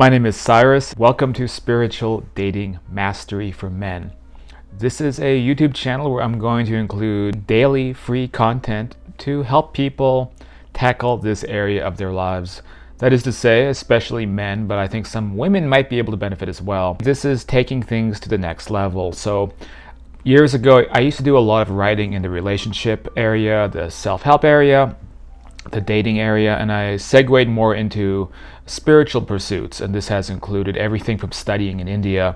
My name is Cyrus. Welcome to Spiritual Dating Mastery for Men. This is a YouTube channel where I'm going to include daily free content to help people tackle this area of their lives. That is to say, especially men, but I think some women might be able to benefit as well. This is taking things to the next level. So years ago, I used to do a lot of writing in the relationship area, the self-help area, the dating area, and I segued more into spiritual pursuits, and this has included everything from studying in India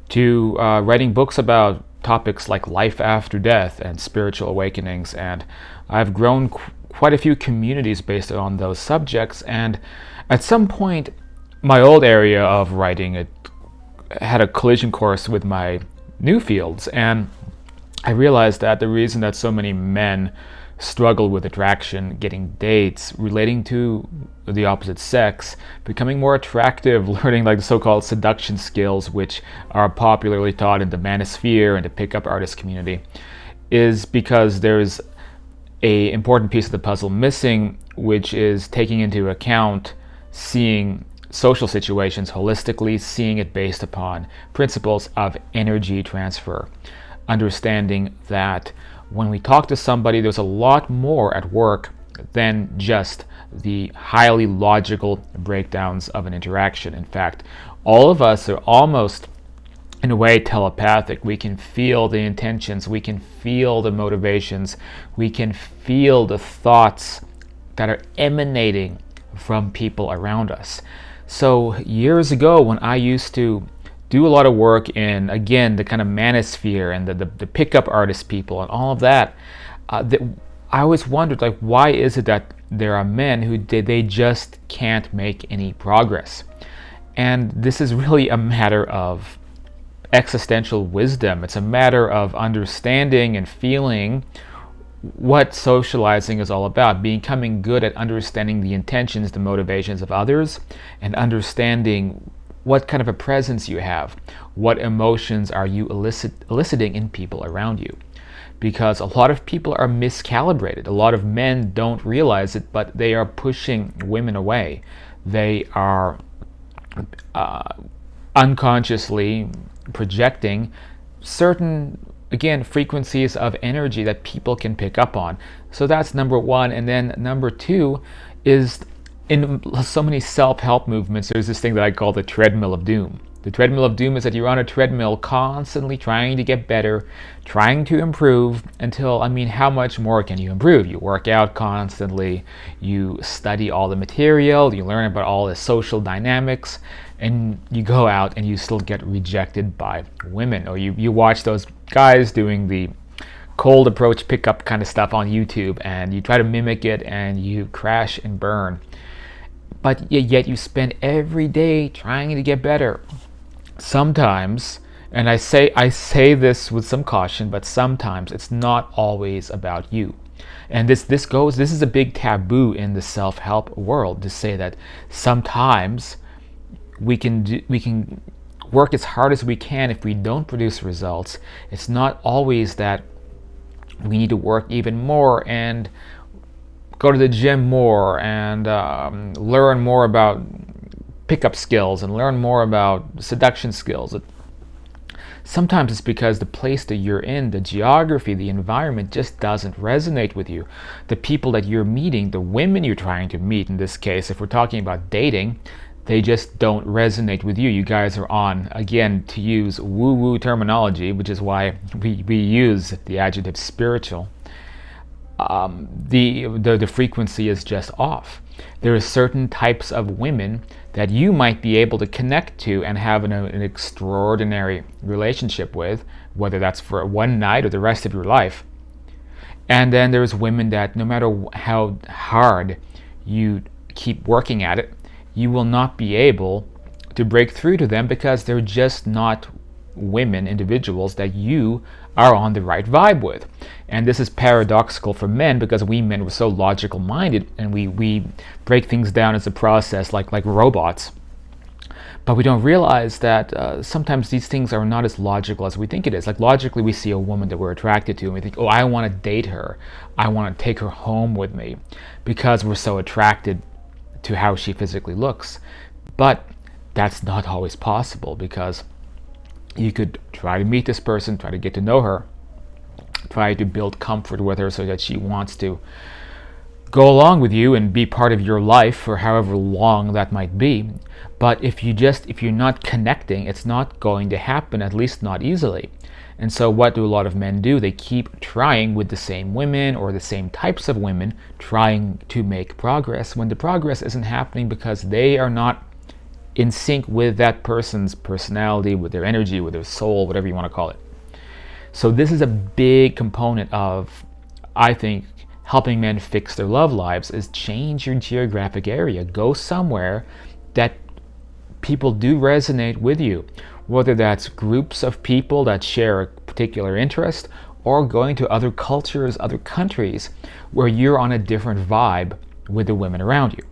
to writing books about topics like life after death and spiritual awakenings. And I've grown quite a few communities based on those subjects, and at some point my old area of writing it had a collision course with my new fields, and I realized that the reason that so many men struggle with attraction, getting dates, relating to the opposite sex, becoming more attractive, learning like the so-called seduction skills, which are popularly taught in the manosphere and the pickup artist community, is because there's a important piece of the puzzle missing, which is taking into account seeing social situations holistically, seeing it based upon principles of energy transfer, understanding that when we talk to somebody, there's a lot more at work than just the highly logical breakdowns of an interaction. In fact, all of us are almost, in a way, telepathic. We can feel the intentions, we can feel the motivations, we can feel the thoughts that are emanating from people around us. So years ago, when I used to do a lot of work in, again, the kind of manosphere and the pickup artist people and all of that, I always wondered, like, why is it that there are men who they just can't make any progress? And this is really a matter of existential wisdom. It's a matter of understanding and feeling what socializing is all about, becoming good at understanding the intentions, the motivations of others, and understanding what kind of a presence you have, what emotions are you eliciting in people around you. Because a lot of people are miscalibrated. A lot of men don't realize it, but they are pushing women away. They are unconsciously projecting certain, again, frequencies of energy that people can pick up on. So that's number one. And then number two is, in so many self-help movements, there's this thing that I call the treadmill of doom. The treadmill of doom is that you're on a treadmill constantly trying to get better, trying to improve until, how much more can you improve? You work out constantly, you study all the material, you learn about all the social dynamics, and you go out and you still get rejected by women. Or you watch those guys doing the cold approach pickup kind of stuff on YouTube, and you try to mimic it and you crash and burn. But yet you spend every day trying to get better. Sometimes, and I say this with some caution, but sometimes it's not always about you. And this is a big taboo in the self-help world, to say that sometimes we can work as hard as we can. If we don't produce results, it's not always that we need to work even more and go to the gym more and learn more about pickup skills and learn more about seduction skills. Sometimes it's because the place that you're in, the geography, the environment just doesn't resonate with you. The people that you're meeting, the women you're trying to meet in this case, if we're talking about dating, they just don't resonate with you. You guys are on, again, to use woo-woo terminology, which is why we use the adjective spiritual. The frequency is just off. There are certain types of women that you might be able to connect to and have an extraordinary relationship with, whether that's for one night or the rest of your life. And then there's women that no matter how hard you keep working at it, you will not be able to break through to them because they're just not women, individuals that you are on the right vibe with. And this is paradoxical for men because we men were so logical minded and we break things down as a process like robots. But we don't realize that sometimes these things are not as logical as we think it is. Like, logically, we see a woman that we're attracted to and we think, oh, I want to date her. I want to take her home with me because we're so attracted to how she physically looks. But that's not always possible, because you could try to meet this person, try to get to know her, try to build comfort with her so that she wants to go along with you and be part of your life for however long that might be. But if you're not connecting, it's not going to happen, at least not easily. And so what do a lot of men do? They keep trying with the same women or the same types of women, trying to make progress, when the progress isn't happening because they are not in sync with that person's personality, with their energy, with their soul, whatever you want to call it. So this is a big component of, I think, helping men fix their love lives, is change your geographic area. Go somewhere that people do resonate with you, whether that's groups of people that share a particular interest, or going to other cultures, other countries, where you're on a different vibe with the women around you.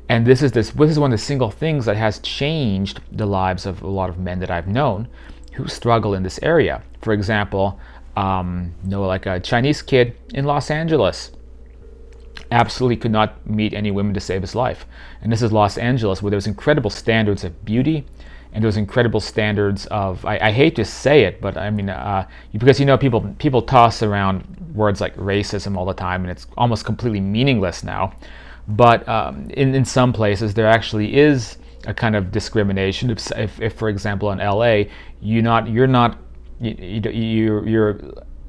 And this is one of the single things that has changed the lives of a lot of men that I've known who struggle in this area. For example, like a Chinese kid in Los Angeles absolutely could not meet any women to save his life. And this is Los Angeles, where there's incredible standards of beauty, and there's incredible standards of, I hate to say it, but I mean, because people toss around words like racism all the time, and it's almost completely meaningless now. But in some places there actually is a kind of discrimination. If for example in LA, you're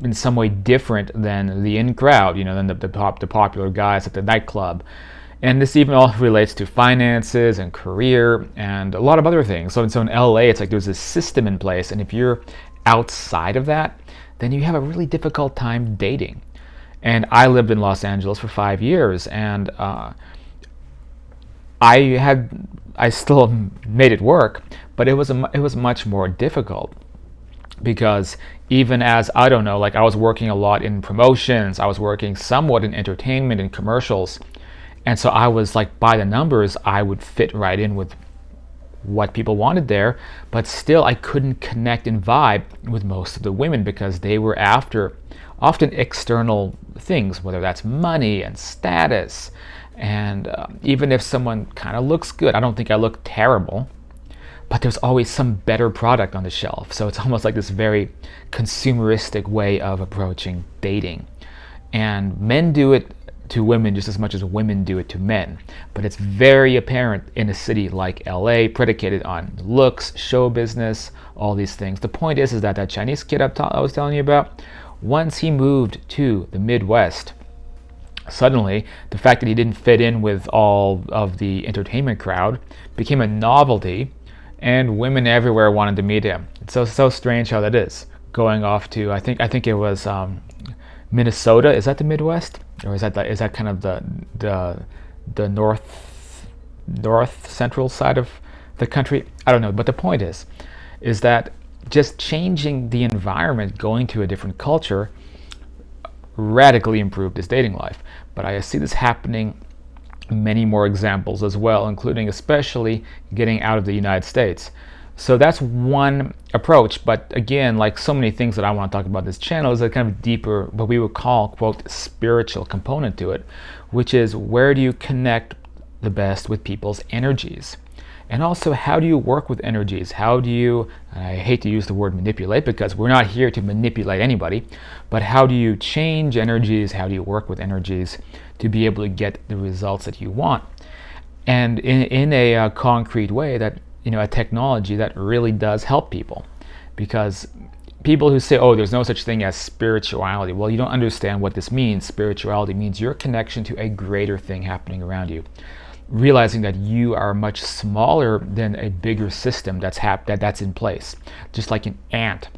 in some way different than the in crowd, than the popular guys at the nightclub. And this even all relates to finances and career and a lot of other things. So in LA, it's like there's a system in place, and if you're outside of that, then you have a really difficult time dating. And I lived in Los Angeles for 5 years, and I still made it work, but it was much more difficult, because even as, I don't know, like I was working a lot in promotions, I was working somewhat in entertainment and commercials, and so I was like, by the numbers, I would fit right in with what people wanted there, but still I couldn't connect and vibe with most of the women, because they were after often external things, whether that's money and status. And even if someone kind of looks good, I don't think I look terrible, but there's always some better product on the shelf. So it's almost like this very consumeristic way of approaching dating. And men do it to women just as much as women do it to men. But it's very apparent in a city like LA, predicated on looks, show business, all these things. The point is that Chinese kid I was telling you about, once he moved to the Midwest, suddenly the fact that he didn't fit in with all of the entertainment crowd became a novelty, and women everywhere wanted to meet him. It's so strange how that is. Going off to, I think it was Minnesota. Is that the Midwest, or is that kind of the north central side of the country? I don't know. But the point is that just changing the environment, going to a different culture, radically improved his dating life. But I see this happening many more examples as well, including especially getting out of the United States. So that's one approach. But again, like so many things that I want to talk about this channel, is a kind of deeper, what we would call, quote, spiritual component to it, which is, where do you connect the best with people's energies? And also, how do you work with energies? How do you, I hate to use the word manipulate, because we're not here to manipulate anybody, but how do you change energies? How do you work with energies to be able to get the results that you want? And in a concrete way, that, a technology that really does help people. Because people who say, oh, there's no such thing as spirituality, well, you don't understand what this means. Spirituality means your connection to a greater thing happening around you. Realizing that you are much smaller than a bigger system that's in place. Just like an ant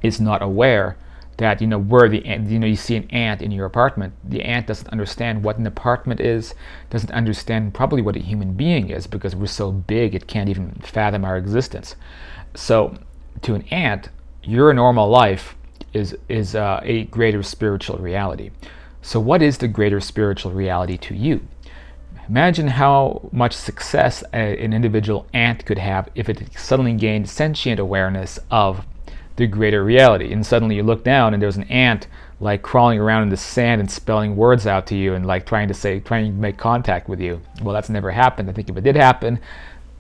is not aware that, where the ant, you see an ant in your apartment. The ant doesn't understand what an apartment is, doesn't understand probably what a human being is, because we're so big it can't even fathom our existence. So to an ant, your normal life is a greater spiritual reality. So what is the greater spiritual reality to you? Imagine how much success an individual ant could have if it suddenly gained sentient awareness of the greater reality. And suddenly you look down and there's an ant like crawling around in the sand and spelling words out to you and like trying to make contact with you. Well, that's never happened. I think if it did happen,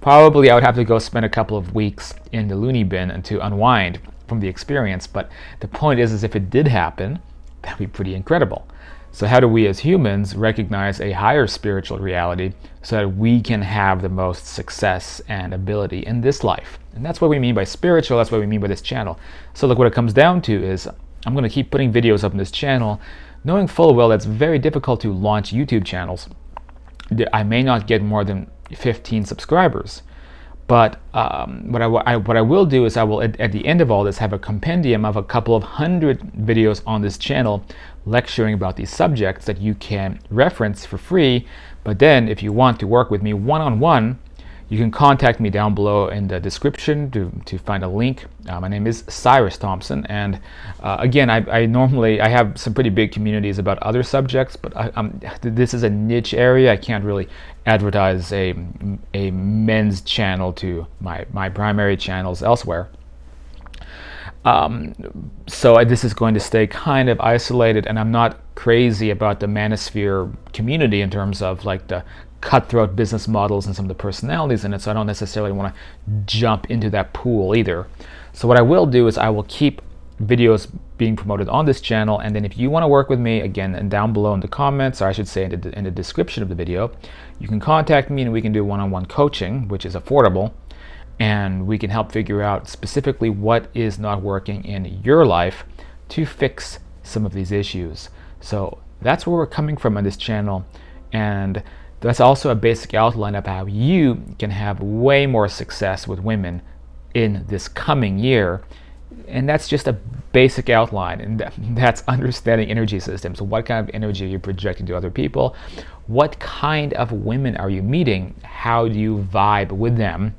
Probably I would have to go spend a couple of weeks in the loony bin and to unwind from the experience. But the point is if it did happen, that'd be pretty incredible. So how do we as humans recognize a higher spiritual reality so that we can have the most success and ability in this life? And that's what we mean by spiritual. That's what we mean by this channel. So look, what it comes down to is I'm going to keep putting videos up on this channel, knowing full well that's very difficult to launch YouTube channels. I may not get more than 15 subscribers. But what I will do is I will, at the end of all this, have a compendium of a couple of hundred videos on this channel lecturing about these subjects that you can reference for free. But then if you want to work with me one-on-one, you can contact me down below in the description to find a link. My name is Cyrus Thomson, and again, I have some pretty big communities about other subjects, but this is a niche area. I can't really advertise a men's channel to my primary channels elsewhere. So this is going to stay kind of isolated, and I'm not crazy about the manosphere community in terms of like the cutthroat business models and some of the personalities in it, so I don't necessarily want to jump into that pool either. So what I will do is I will keep videos being promoted on this channel, and then if you want to work with me, again, and down below in the comments, or I should say in the description of the video, you can contact me and we can do one-on-one coaching, which is affordable, and we can help figure out specifically what is not working in your life to fix some of these issues. So that's where we're coming from on this channel, and that's also a basic outline of how you can have way more success with women in this coming year. And that's just a basic outline, and that's understanding energy systems. What kind of energy are you projecting to other people? What kind of women are you meeting? How do you vibe with them?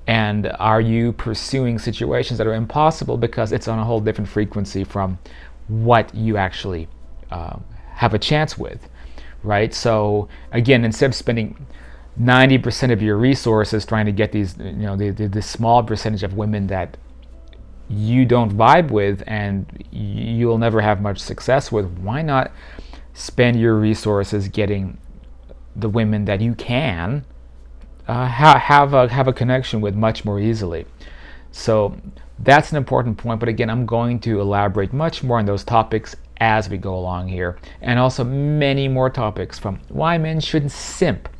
And are you pursuing situations that are impossible because it's on a whole different frequency from what you actually have a chance with? Right? So again, instead of spending 90% of your resources trying to get these, the small percentage of women that you don't vibe with and you'll never have much success with, why not spend your resources getting the women that you can have a connection with much more easily? So that's an important point, but again, I'm going to elaborate much more on those topics as we go along here, and also many more topics, from why men shouldn't simp.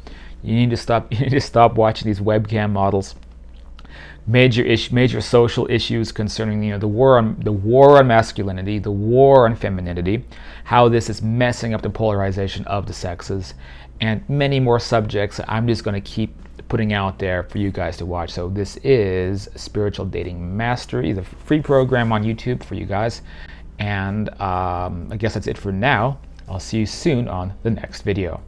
You need to stop watching these webcam models. Major social issues concerning the war on masculinity, the war on femininity, how this is messing up the polarization of the sexes, and many more subjects I'm just going to keep putting out there for you guys to watch. So this is Spiritual Dating Mastery, the free program on YouTube for you guys. And I guess that's it for now. I'll see you soon on the next video.